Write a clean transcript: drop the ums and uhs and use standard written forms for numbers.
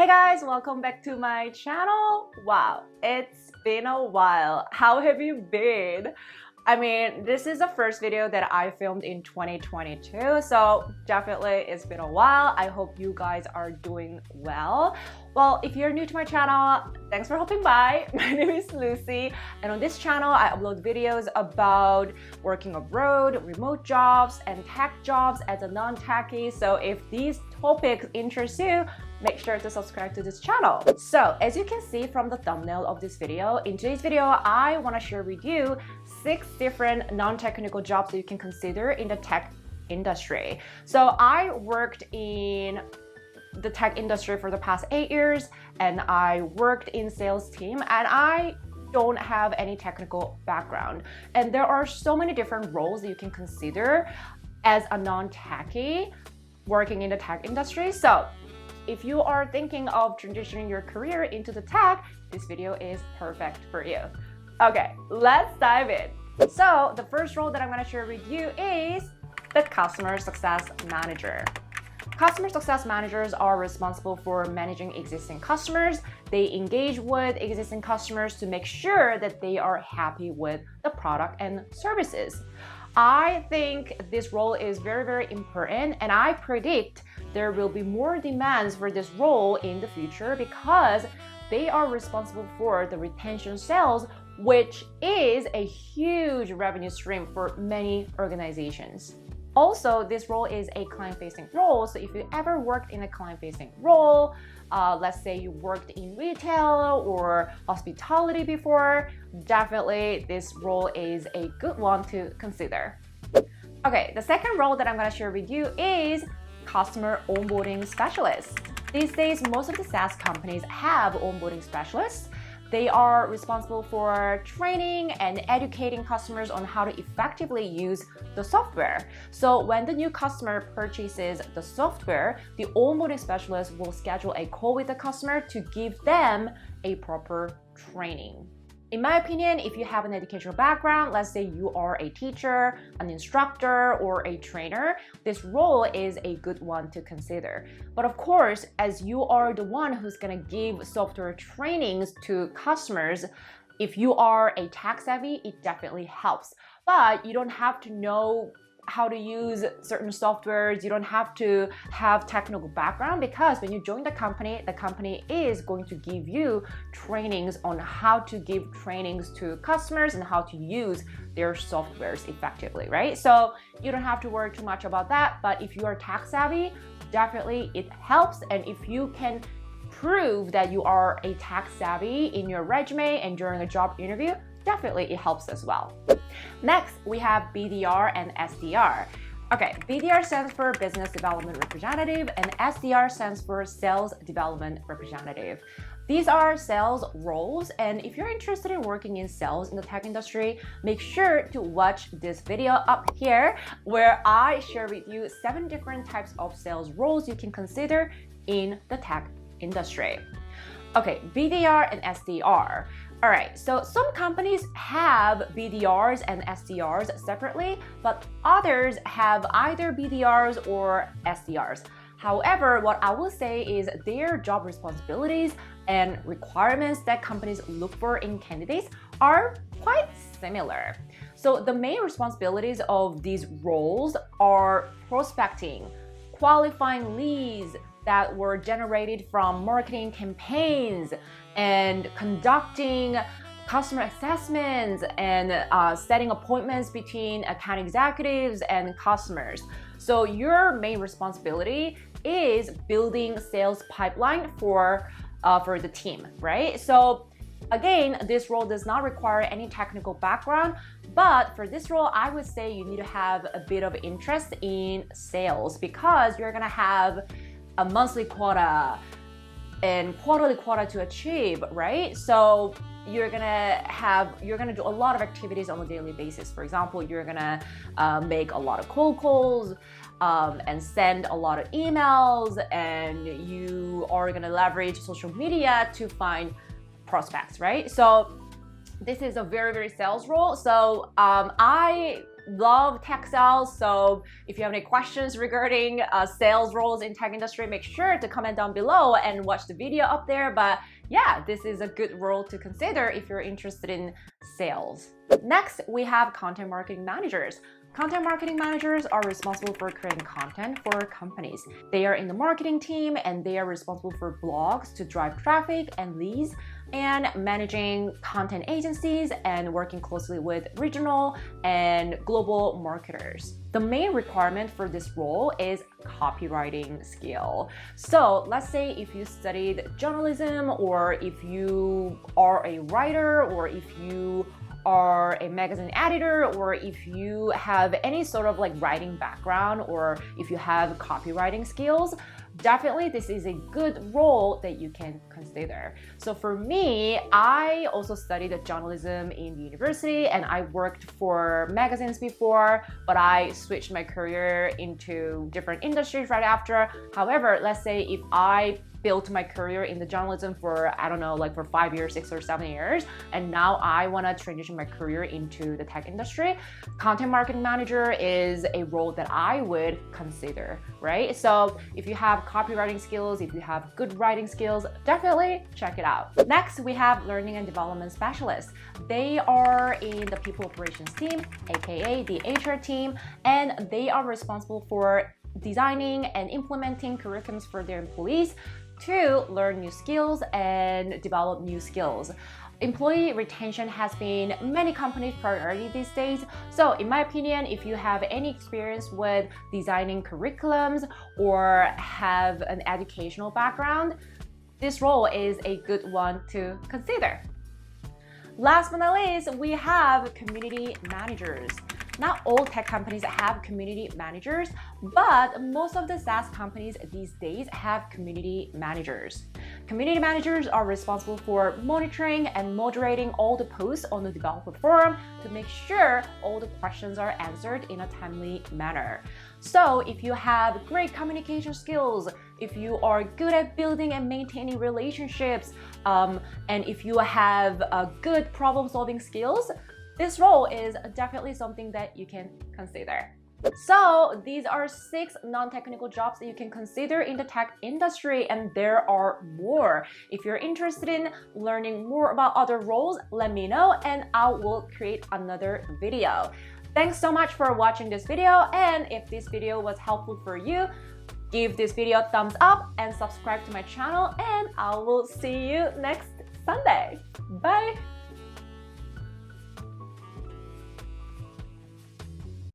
Hey guys, welcome back to my channel. Wow, it's been a while. How have you been? I mean, this is the first video that I filmed in 2022, so definitely it's been a while. I hope you guys are doing well. Well, if you're new to my channel, thanks for hopping by. My name is Lucy, and on this channel, I upload videos about working abroad, remote jobs, and tech jobs as a non-techie. So if these topics interest you, make sure to subscribe to this channel. So as you can see from the thumbnail of this video, in today's video, I want to share with you 6 different non-technical jobs that you can consider in the tech industry. So I worked in the tech industry for the past 8 years, and I worked in sales team, and I don't have any technical background. And there are so many different roles that you can consider as a non-techie working in the tech industry. So if you are thinking of transitioning your career into the tech, this video is perfect for you. Okay, let's dive in. So the first role that I'm going to share with you is the customer success manager. Customer success managers are responsible for managing existing customers. They engage with existing customers to make sure that they are happy with the product and services. I think this role is very, very important, and I predict there will be more demands for this role in the future because they are responsible for the retention sales, which is a huge revenue stream for many organizations. Also, this role is a client-facing role. So if you ever worked in a client-facing role, let's say you worked in retail or hospitality before, definitely this role is a good one to consider. Okay, the second role that I'm going to share with you is customer onboarding specialist. These days, most of the SaaS companies have onboarding specialists. They are responsible for training and educating customers on how to effectively use the software. So when the new customer purchases the software, the onboarding specialist will schedule a call with the customer to give them a proper training. In my opinion, if you have an educational background, let's say you are a teacher, an instructor, or a trainer, this role is a good one to consider. But of course, as you are the one who's gonna give software trainings to customers, if you are a tech savvy, it definitely helps. But you don't have to know how to use certain softwares. You don't have to have technical background, because when you join the company is going to give you trainings on how to give trainings to customers and how to use their softwares effectively, right? So you don't have to worry too much about that. But if you are tech savvy, definitely it helps. And if you can prove that you are a tech savvy in your resume and during a job interview, definitely it helps as well. Next, we have BDR and SDR. Okay, BDR stands for Business Development Representative, and SDR stands for Sales Development Representative. These are sales roles, and if you're interested in working in sales in the tech industry, make sure to watch this video up here where I share with you 7 different types of sales roles you can consider in the tech industry. Okay, BDR and SDR. All right, so some companies have BDRs and SDRs separately, but others have either BDRs or SDRs. However, what I will say is their job responsibilities and requirements that companies look for in candidates are quite similar. So the main responsibilities of these roles are prospecting, qualifying leads that were generated from marketing campaigns, and conducting customer assessments and setting appointments between account executives and customers. So your main responsibility is building sales pipeline for the team, right? So again, this role does not require any technical background, but for this role, I would say you need to have a bit of interest in sales, because you're gonna have a monthly quota and quarterly quota to achieve, right? So you're gonna do a lot of activities on a daily basis. For example, you're gonna make a lot of cold calls and send a lot of emails, and you are gonna leverage social media to find prospects, right? So this is a very, very sales role. So I love tech sales, so if you have any questions regarding sales roles in tech industry, make sure to comment down below and watch the video up there. But yeah, this is a good role to consider if you're interested in sales. Next, we have content marketing managers. Content marketing managers are responsible for creating content for companies. They are in the marketing team and they are responsible for blogs to drive traffic and leads, and managing content agencies and working closely with regional and global marketers. The main requirement for this role is copywriting skill. So let's say if you studied journalism, or if you are a writer, or if you are a magazine editor, or if you have any sort of like writing background, or if you have copywriting skills, definitely this is a good role that you can consider. So for me, I also studied journalism in university and I worked for magazines before, but I switched my career into different industries right after. However, let's say if I built my career in the journalism for, I don't know, like for 5 years, 6 or 7 years, and now I want to transition my career into the tech industry, content marketing manager is a role that I would consider, right? So if you have copywriting skills, if you have good writing skills, definitely check it out. Next, we have learning and development specialists. They are in the people operations team, aka the HR team, and they are responsible for designing and implementing curriculums for their employees to learn new skills and develop new skills. Employee retention has been many companies' priority these days. So in my opinion, if you have any experience with designing curriculums or have an educational background, this role is a good one to consider. Last but not least, we have community managers. Not all tech companies have community managers, but most of the SaaS companies these days have community managers. Community managers are responsible for monitoring and moderating all the posts on the developer forum to make sure all the questions are answered in a timely manner. So if you have great communication skills, if you are good at building and maintaining relationships, and if you have good problem-solving skills, this role is definitely something that you can consider. So these are 6 non-technical jobs that you can consider in the tech industry, and there are more. If you're interested in learning more about other roles, let me know and I will create another video. Thanks so much for watching this video, and if this video was helpful for you, give this video a thumbs up and subscribe to my channel, and I will see you next Sunday. Bye!